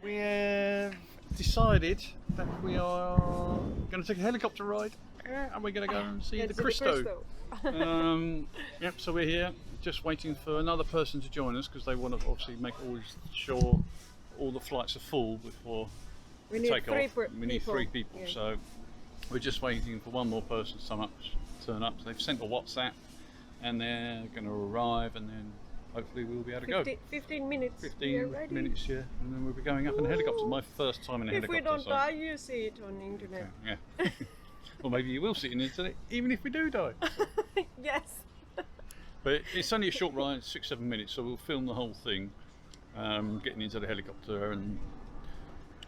We have decided that we are going to take a helicopter ride and we're going to go and see the Cristo. Yep, so we're here just waiting for another person to join us because they want to obviously make sure all the flights are full before we take off. We need 3 people, yeah. So we're just waiting for one more person to turn up. So they've sent a WhatsApp and they're going to arrive, and then hopefully we'll be able to go. 15 minutes. 15 minutes, yeah, and then we'll be going up in a helicopter. My first time in a helicopter. If we don't die, you see it on the internet. Okay, yeah. Or maybe you will see it on the internet, even if we do die. Yes. But it's only a short ride, 6-7 minutes, so we'll film the whole thing, getting into the helicopter and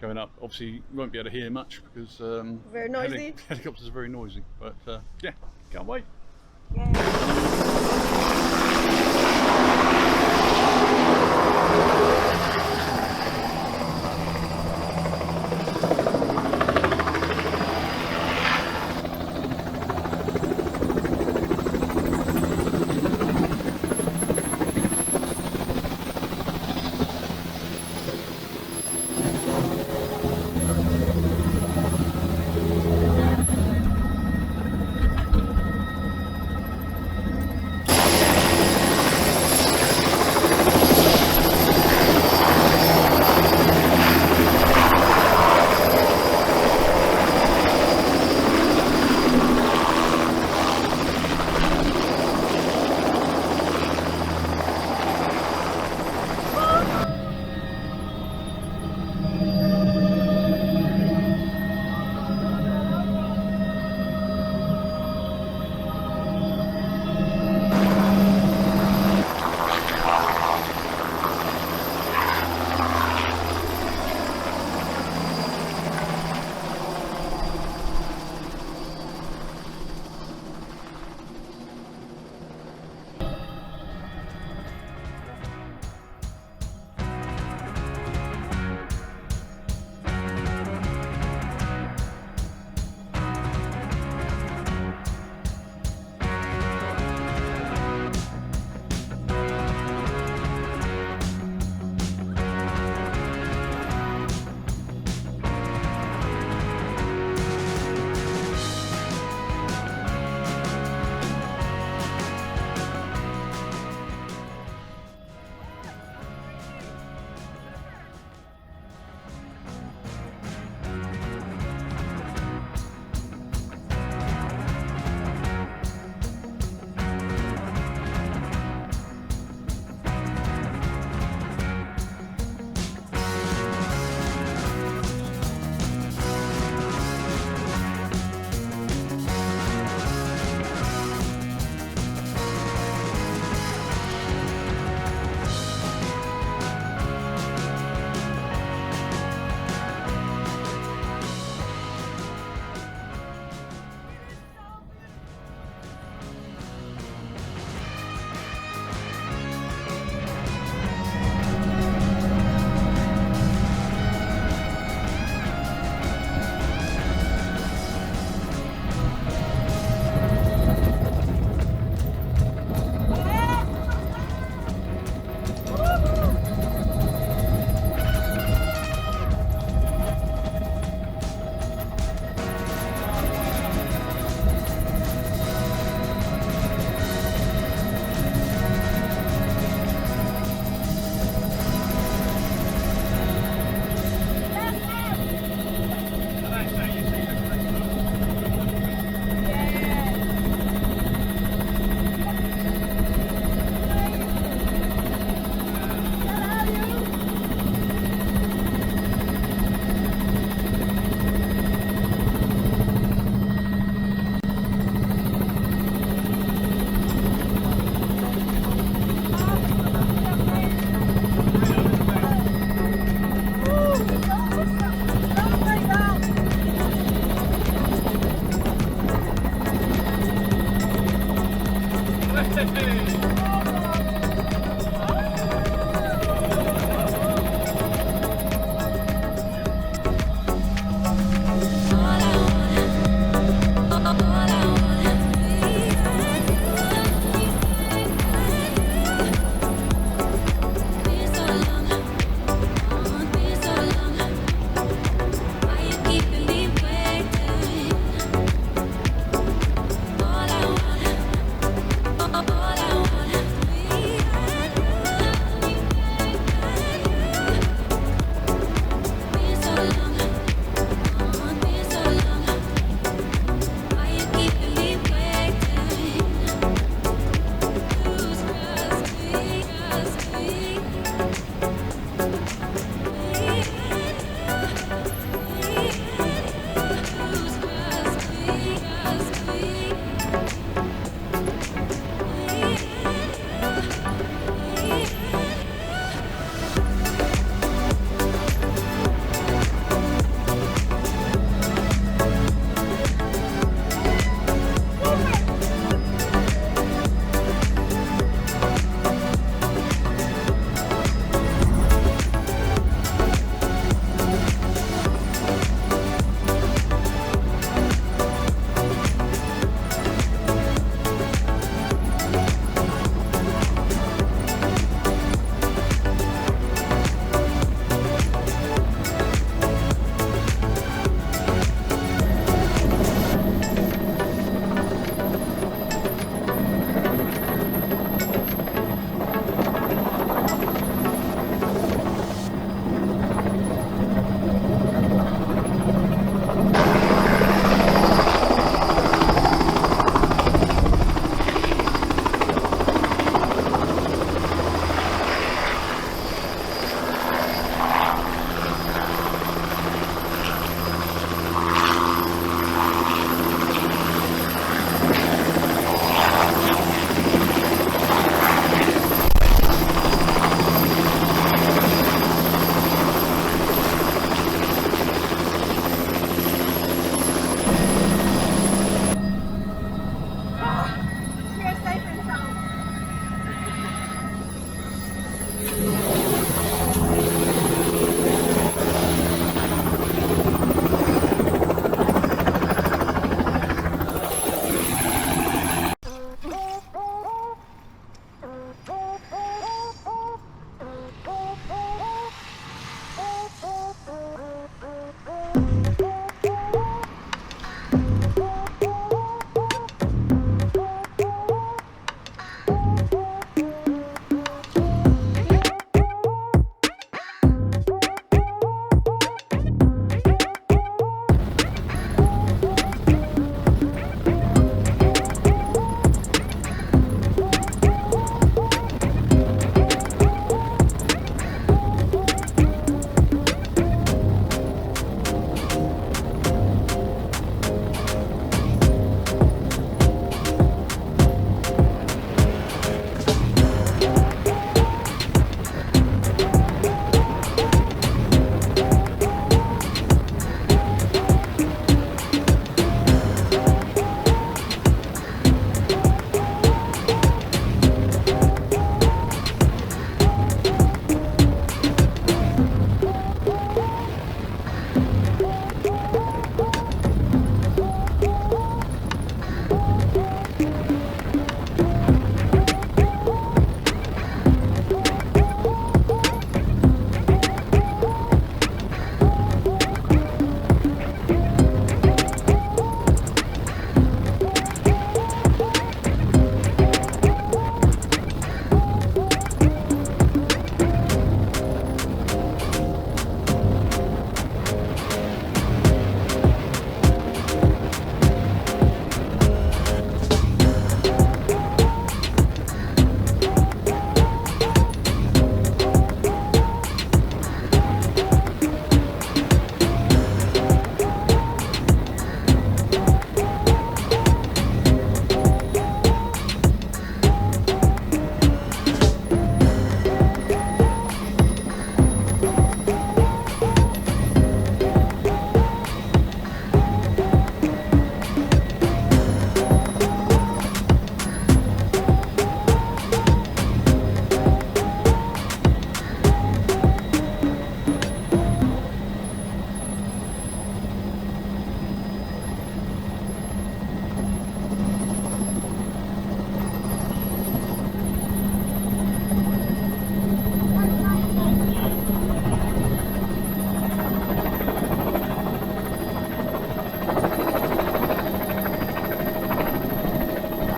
going up. Obviously, you won't be able to hear much because very noisy. Helicopters are very noisy. But yeah, can't wait. Hey!